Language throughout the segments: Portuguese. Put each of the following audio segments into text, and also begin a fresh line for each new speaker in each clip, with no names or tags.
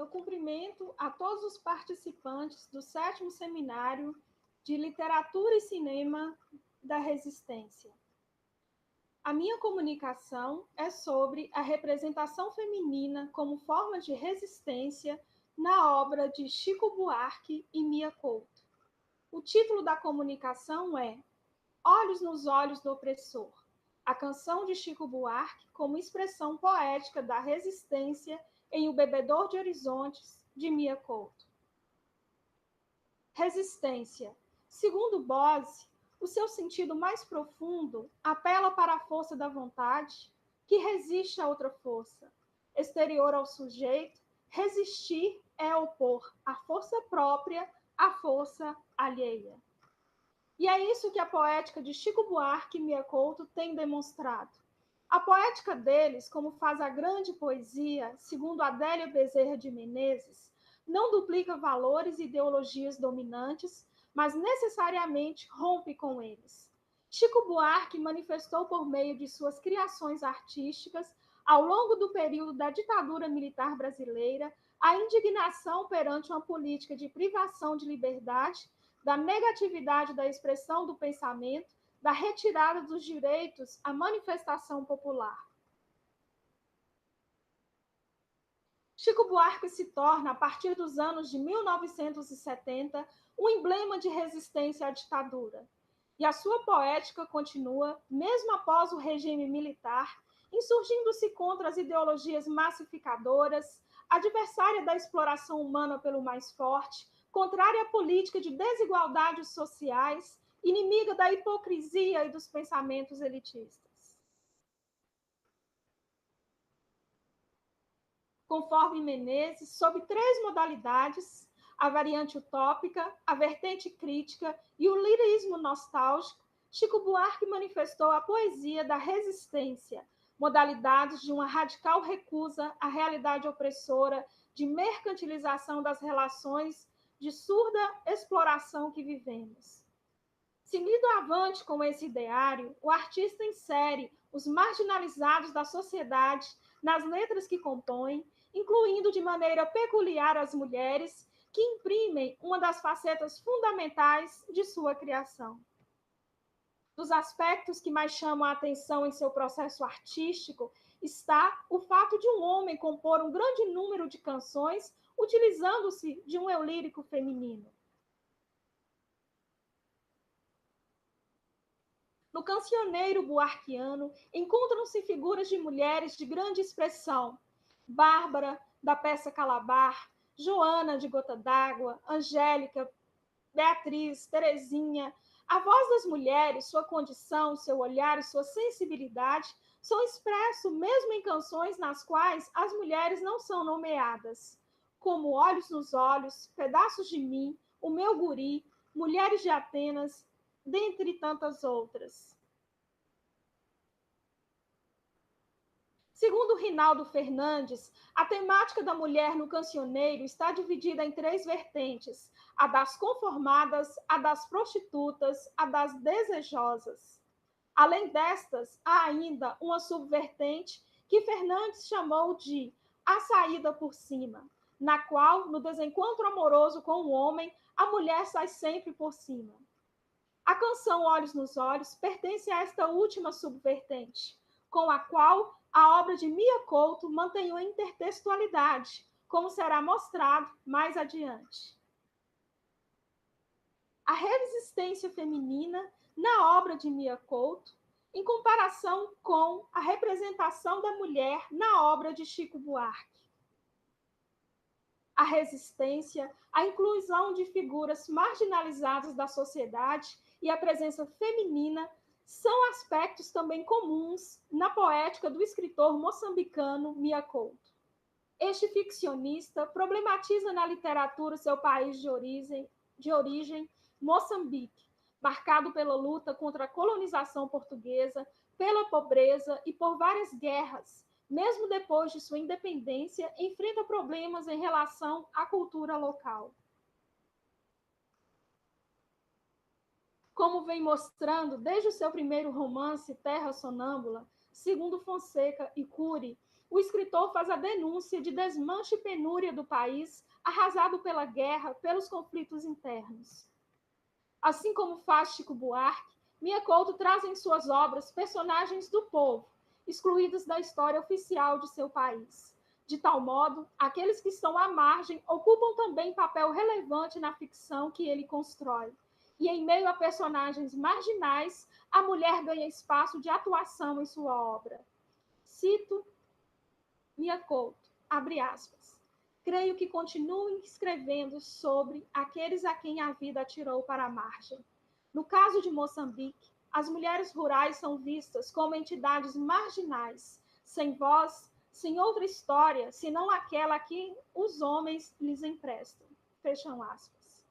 Eu cumprimento a todos os participantes do 7º Seminário de Literatura e Cinema da Resistência. A minha comunicação é sobre a representação feminina como forma de resistência na obra de Chico Buarque e Mia Couto. O título da comunicação é Olhos nos Olhos do Opressor, a canção de Chico Buarque como expressão poética da resistência em O Bebedor de Horizontes, de Mia Couto. Resistência. Segundo Bose, o seu sentido mais profundo apela para a força da vontade, que resiste a outra força. Exterior ao sujeito, resistir é opor a força própria à força alheia. E é isso que a poética de Chico Buarque e Mia Couto tem demonstrado. A poética deles, como faz a grande poesia, segundo Adélia Bezerra de Menezes, não duplica valores e ideologias dominantes, mas necessariamente rompe com eles. Chico Buarque manifestou por meio de suas criações artísticas, ao longo do período da ditadura militar brasileira, a indignação perante uma política de privação de liberdade, da negatividade da expressão do pensamento, da retirada dos direitos à manifestação popular. Chico Buarque se torna, a partir dos anos de 1970, um emblema de resistência à ditadura. E a sua poética continua, mesmo após o regime militar, insurgindo-se contra as ideologias massificadoras, adversária da exploração humana pelo mais forte, contrária à política de desigualdades sociais, inimiga da hipocrisia e dos pensamentos elitistas. Conforme Menezes, sob 3 modalidades, a variante utópica, a vertente crítica e o lirismo nostálgico, Chico Buarque manifestou a poesia da resistência, modalidades de uma radical recusa à realidade opressora, de mercantilização das relações, de surda exploração que vivemos. Seguindo avante com esse ideário, o artista insere os marginalizados da sociedade nas letras que compõem, incluindo de maneira peculiar as mulheres, que imprimem uma das facetas fundamentais de sua criação. Dos aspectos que mais chamam a atenção em seu processo artístico está o fato de um homem compor um grande número de canções utilizando-se de um eu lírico feminino. No cancioneiro buarquiano, encontram-se figuras de mulheres de grande expressão. Bárbara, da peça Calabar, Joana, de Gota d'Água, Angélica, Beatriz, Terezinha. A voz das mulheres, sua condição, seu olhar e sua sensibilidade são expressos mesmo em canções nas quais as mulheres não são nomeadas, como Olhos nos Olhos, Pedaços de Mim, O Meu Guri, Mulheres de Atenas, dentre tantas outras. Segundo Rinaldo Fernandes, a temática da mulher no cancioneiro está dividida em 3 vertentes: a das conformadas, a das prostitutas, a das desejosas. Além destas, há ainda uma subvertente que Fernandes chamou de a saída por cima, na qual, no desencontro amoroso com o homem, a mulher sai sempre por cima. A canção Olhos nos Olhos pertence a esta última subvertente, com a qual a obra de Mia Couto mantém uma intertextualidade, como será mostrado mais adiante. A resistência feminina na obra de Mia Couto, em comparação com a representação da mulher na obra de Chico Buarque. A resistência, a inclusão de figuras marginalizadas da sociedade e a presença feminina são aspectos também comuns na poética do escritor moçambicano Mia Couto. Este ficcionista problematiza na literatura seu país de origem, Moçambique, marcado pela luta contra a colonização portuguesa, pela pobreza e por várias guerras. Mesmo depois de sua independência, enfrenta problemas em relação à cultura local. Como vem mostrando desde o seu primeiro romance, Terra Sonâmbula, segundo Fonseca e Cury, o escritor faz a denúncia de desmanche e penúria do país, arrasado pela guerra, pelos conflitos internos. Assim como faz Chico Buarque, Mia Couto traz em suas obras personagens do povo, excluídos da história oficial de seu país. De tal modo, aqueles que estão à margem ocupam também papel relevante na ficção que ele constrói. E em meio a personagens marginais, a mulher ganha espaço de atuação em sua obra. Cito Mia Couto, abre aspas. Creio que continuem escrevendo sobre aqueles a quem a vida atirou para a margem. No caso de Moçambique, as mulheres rurais são vistas como entidades marginais, sem voz, sem outra história, senão aquela que os homens lhes emprestam. Fecham aspas.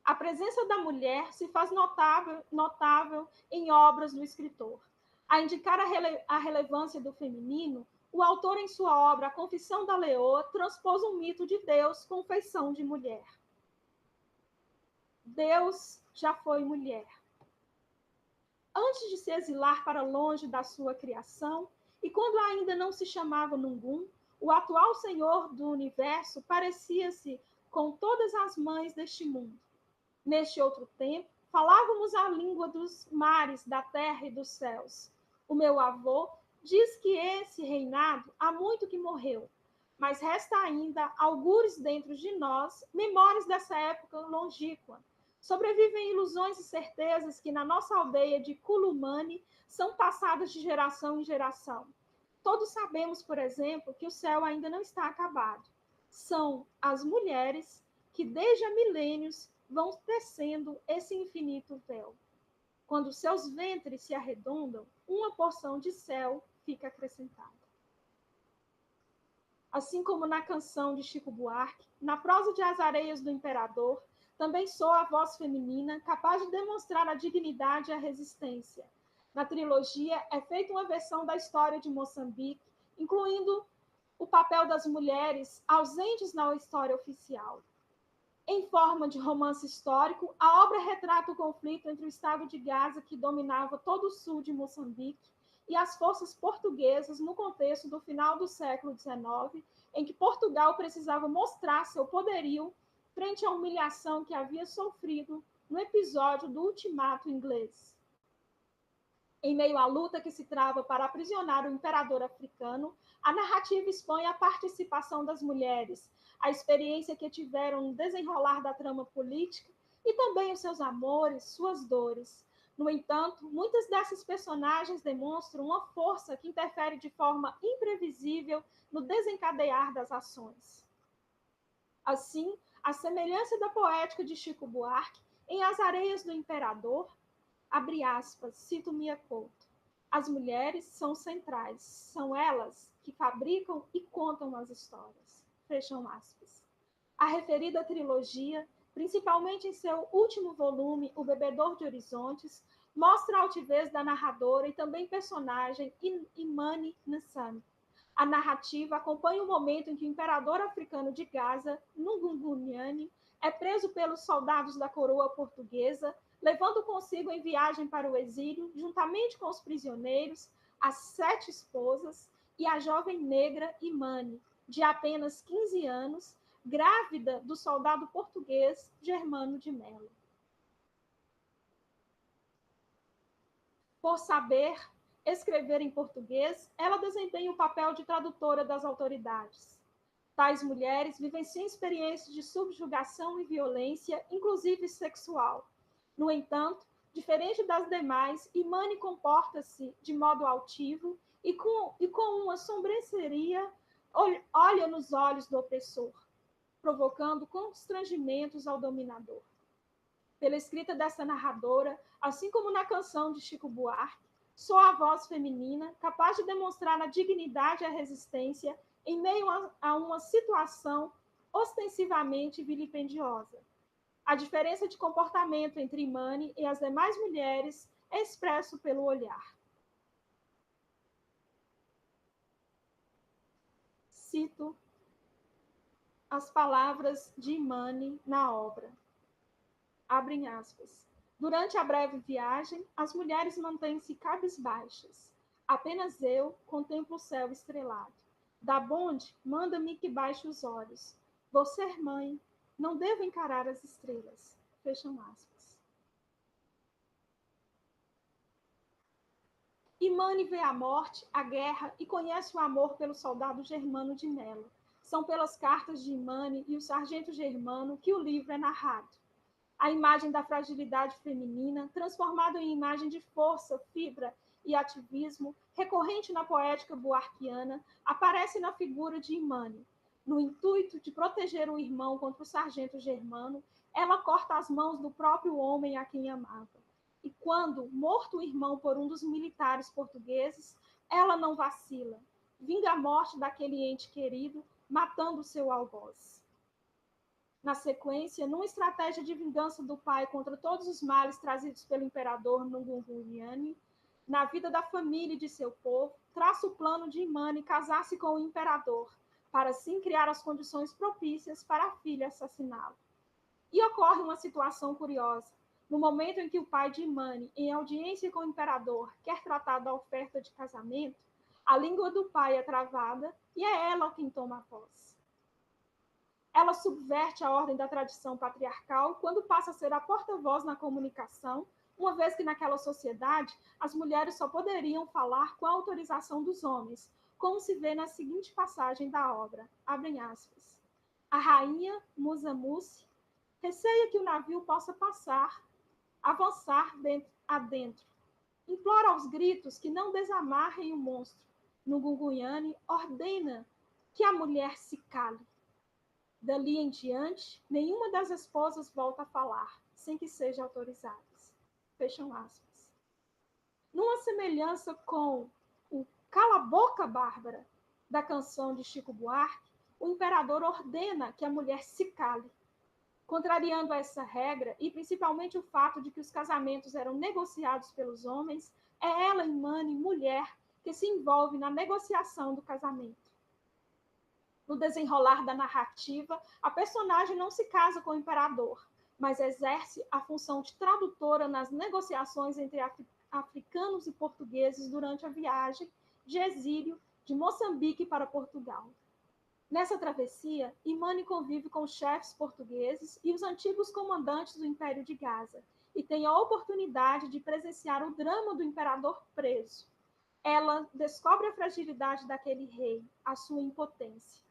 A presença da mulher se faz notável em obras do escritor. A indicar a relevância do feminino, o autor, em sua obra A Confissão da Leoa, transpôs um mito de Deus com feição de mulher. Deus já foi mulher. Antes de se exilar para longe da sua criação, e quando ainda não se chamava Nungum, o atual Senhor do Universo parecia-se com todas as mães deste mundo. Neste outro tempo, falávamos a língua dos mares, da terra e dos céus. O meu avô diz que esse reinado há muito que morreu, mas resta ainda algures dentro de nós memórias dessa época longínqua. Sobrevivem ilusões e certezas que na nossa aldeia de Culumane são passadas de geração em geração. Todos sabemos, por exemplo, que o céu ainda não está acabado. São as mulheres que desde há milênios vão tecendo esse infinito véu. Quando seus ventres se arredondam, uma porção de céu fica acrescentada. Assim como na canção de Chico Buarque, na prosa de As Areias do Imperador, também soa a voz feminina capaz de demonstrar a dignidade e a resistência. Na trilogia é feita uma versão da história de Moçambique, incluindo o papel das mulheres ausentes na história oficial. Em forma de romance histórico, a obra retrata o conflito entre o estado de Gaza, que dominava todo o sul de Moçambique, e as forças portuguesas no contexto do final do século XIX, em que Portugal precisava mostrar seu poderio frente à humilhação que havia sofrido no episódio do Ultimato Inglês. Em meio à luta que se trava para aprisionar o imperador africano, a narrativa expõe a participação das mulheres, a experiência que tiveram no desenrolar da trama política e também os seus amores, suas dores. No entanto, muitas dessas personagens demonstram uma força que interfere de forma imprevisível no desencadear das ações. Assim, a semelhança da poética de Chico Buarque, em As Areias do Imperador, abre aspas, cito Mia Couto, as mulheres são centrais, são elas que fabricam e contam as histórias. Fecham aspas. A referida trilogia, principalmente em seu último volume, O Bebedor de Horizontes, mostra a altivez da narradora e também personagem Imani Nsame. A narrativa acompanha o momento em que o imperador africano de Gaza, Ngungunyane, é preso pelos soldados da coroa portuguesa, levando consigo em viagem para o exílio, juntamente com os prisioneiros, as 7 esposas e a jovem negra Imani, de apenas 15 anos, grávida do soldado português Germano de Mello. Por saber escrever em português, ela desempenha o papel de tradutora das autoridades. Tais mulheres vivenciam experiências de subjugação e violência, inclusive sexual. No entanto, diferente das demais, Imani comporta-se de modo altivo e com uma sobranceria olha nos olhos do opressor, provocando constrangimentos ao dominador. Pela escrita dessa narradora, assim como na canção de Chico Buarque, soa a voz feminina capaz de demonstrar a dignidade e a resistência em meio a uma situação ostensivamente vilipendiosa. A diferença de comportamento entre Imani e as demais mulheres é expresso pelo olhar. Cito as palavras de Imani na obra. Abrem aspas. Durante a breve viagem, as mulheres mantêm-se cabisbaixas. Apenas eu contemplo o céu estrelado. Da bonde, manda-me que baixe os olhos. Vou ser mãe, não devo encarar as estrelas. Fecham aspas. Imane vê a morte, a guerra e conhece o amor pelo soldado Germano de Mello. São pelas cartas de Imane e o sargento Germano que o livro é narrado. A imagem da fragilidade feminina, transformada em imagem de força, fibra e ativismo, recorrente na poética buarquiana, aparece na figura de Imane. No intuito de proteger o irmão contra o sargento Germano, ela corta as mãos do próprio homem a quem amava. E quando, morto o irmão por um dos militares portugueses, ela não vacila. Vinga a morte daquele ente querido, matando seu algoz. Na sequência, numa estratégia de vingança do pai contra todos os males trazidos pelo imperador Nungunguyane, na vida da família e de seu povo, traça o plano de Imane casar-se com o imperador, para assim criar as condições propícias para a filha assassiná-lo. E ocorre uma situação curiosa. No momento em que o pai de Imane, em audiência com o imperador, quer tratar da oferta de casamento, a língua do pai é travada e é ela quem toma a voz. Ela subverte a ordem da tradição patriarcal quando passa a ser a porta-voz na comunicação, uma vez que naquela sociedade as mulheres só poderiam falar com a autorização dos homens, como se vê na seguinte passagem da obra, abrem aspas. A rainha Musa-Musi receia que o navio possa avançar adentro. Implora aos gritos que não desamarrem o monstro. Nungunguyane ordena que a mulher se cale. Dali em diante, nenhuma das esposas volta a falar, sem que sejam autorizadas. Fecham aspas. Numa semelhança com o Cala a Boca, Bárbara, da canção de Chico Buarque, o imperador ordena que a mulher se cale. Contrariando essa regra, e principalmente o fato de que os casamentos eram negociados pelos homens, é ela, Imane, mulher, que se envolve na negociação do casamento. No desenrolar da narrativa, a personagem não se casa com o imperador, mas exerce a função de tradutora nas negociações entre africanos e portugueses durante a viagem de exílio de Moçambique para Portugal. Nessa travessia, Imane convive com os chefes portugueses e os antigos comandantes do Império de Gaza e tem a oportunidade de presenciar o drama do imperador preso. Ela descobre a fragilidade daquele rei, a sua impotência.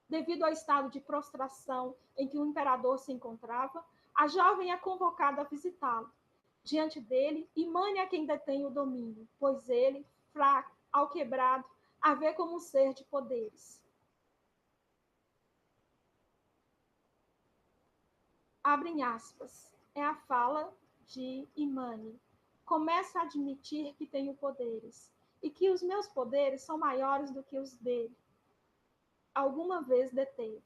Devido ao estado de prostração em que o imperador se encontrava, a jovem é convocada a visitá-lo. Diante dele, Imane é quem detém o domínio, pois ele, fraco, alquebrado, a vê como um ser de poderes. Abrem aspas, é a fala de Imane. Começa a admitir que tenho poderes e que os meus poderes são maiores do que os dele. Alguma vez deteve.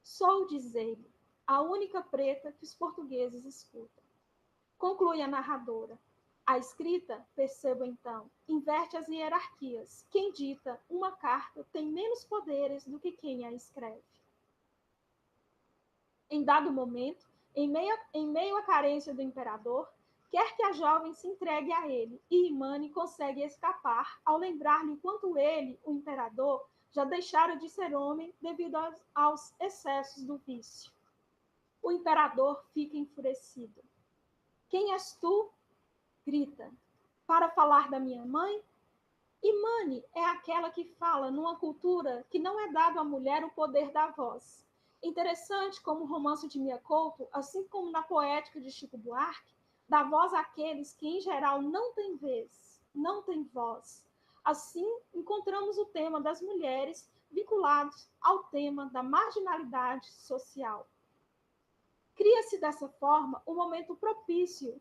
Sou, diz ele, a única preta que os portugueses escutam. Conclui a narradora. A escrita, percebo então, inverte as hierarquias. Quem dita uma carta tem menos poderes do que quem a escreve. Em dado momento, em meio à carência do imperador, quer que a jovem se entregue a ele, e Imane consegue escapar ao lembrar-lhe o quanto ele, o imperador, já deixara de ser homem devido aos excessos do vício. O imperador fica enfurecido. Quem és tu? Grita. Para falar da minha mãe? Imane é aquela que fala numa cultura que não é dado à mulher o poder da voz. Interessante como o romance de Mia Couto, assim como na poética de Chico Buarque, dá voz àqueles que, em geral, não têm vez, não têm voz. Assim, encontramos o tema das mulheres vinculados ao tema da marginalidade social. Cria-se dessa forma um momento propício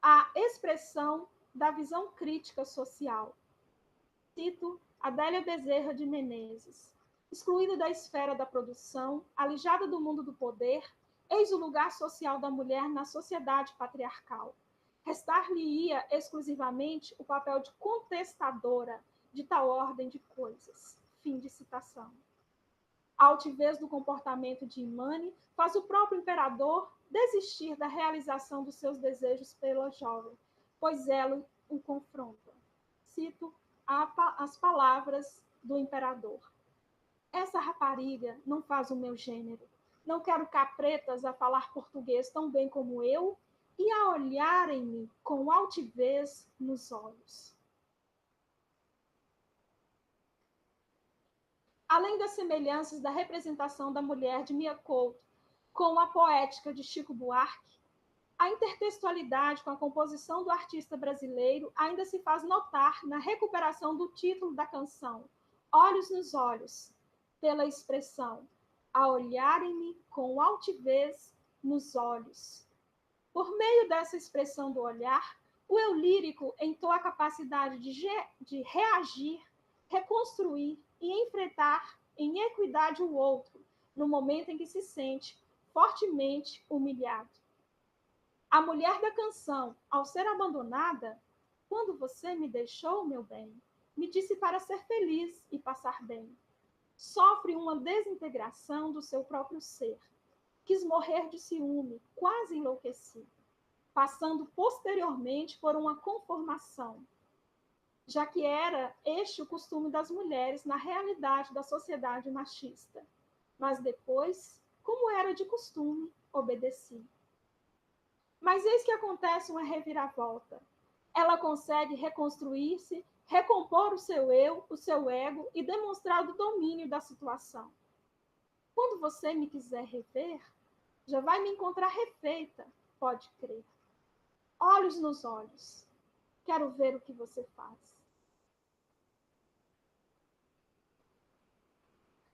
à expressão da visão crítica social. Cito Adélia Bezerra de Menezes. Excluída da esfera da produção, alijada do mundo do poder, eis o lugar social da mulher na sociedade patriarcal. Restar-lhe-ia exclusivamente o papel de contestadora de tal ordem de coisas. Fim de citação. A altivez do comportamento de Imane faz o próprio imperador desistir da realização dos seus desejos pela jovem, pois ela o confronta. cito as palavras do imperador: essa rapariga não faz o meu gênero. Não quero capretas a falar português tão bem como eu e a olharem-me com altivez nos olhos. Além das semelhanças da representação da mulher de Mia Couto com a poética de Chico Buarque, a intertextualidade com a composição do artista brasileiro ainda se faz notar na recuperação do título da canção, Olhos nos Olhos, pela expressão, a olharem-me com altivez nos olhos. Por meio dessa expressão do olhar, o eu lírico entoa a capacidade de reagir, reconstruir e enfrentar em equidade o outro, no momento em que se sente fortemente humilhado. A mulher da canção, ao ser abandonada, quando você me deixou, meu bem, me disse para ser feliz e passar bem. Sofre uma desintegração do seu próprio ser. Quis morrer de ciúme, quase enlouqueci, passando posteriormente por uma conformação, já que era este o costume das mulheres na realidade da sociedade machista. Mas depois, como era de costume, obedeci. Mas eis que acontece uma reviravolta. Ela consegue reconstruir-se, recompor o seu eu, o seu ego e demonstrar o domínio da situação. Quando você me quiser rever, já vai me encontrar refeita, pode crer. Olhos nos olhos. Quero ver o que você faz.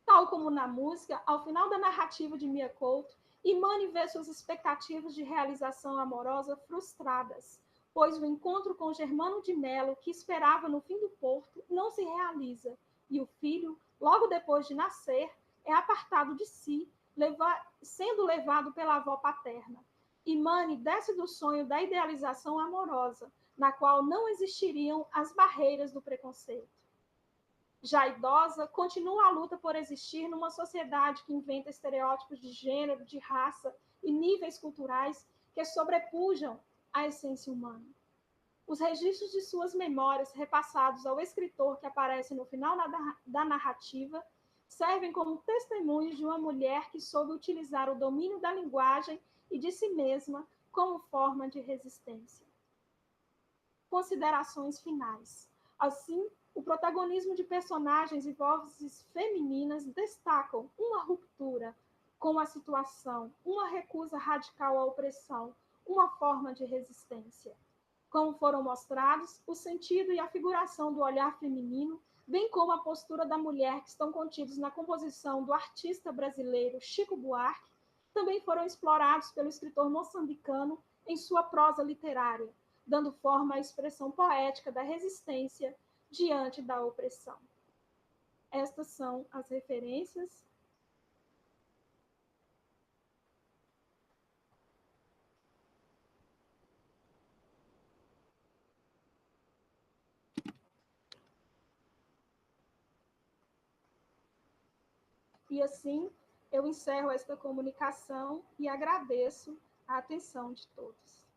Tal como na música, ao final da narrativa de Mia Couto, Imani vê suas expectativas de realização amorosa frustradas, pois o encontro com Germano de Mello, que esperava no fim do porto, não se realiza, e o filho, logo depois de nascer, é apartado de si, sendo levado pela avó paterna. Imani desce do sonho da idealização amorosa, na qual não existiriam as barreiras do preconceito. Já idosa, continua a luta por existir numa sociedade que inventa estereótipos de gênero, de raça e níveis culturais que sobrepujam a essência humana. Os registros de suas memórias repassados ao escritor que aparece no final da narrativa servem como testemunhos de uma mulher que soube utilizar o domínio da linguagem e de si mesma como forma de resistência. Considerações finais. Assim, o protagonismo de personagens e vozes femininas destacam uma ruptura com a situação, uma recusa radical à opressão, uma forma de resistência. Como foram mostrados, o sentido e a figuração do olhar feminino, bem como a postura da mulher que estão contidos na composição do artista brasileiro Chico Buarque, também foram explorados pelo escritor moçambicano em sua prosa literária, dando forma à expressão poética da resistência diante da opressão. Estas são as referências. E assim, eu encerro esta comunicação e agradeço a atenção de todos.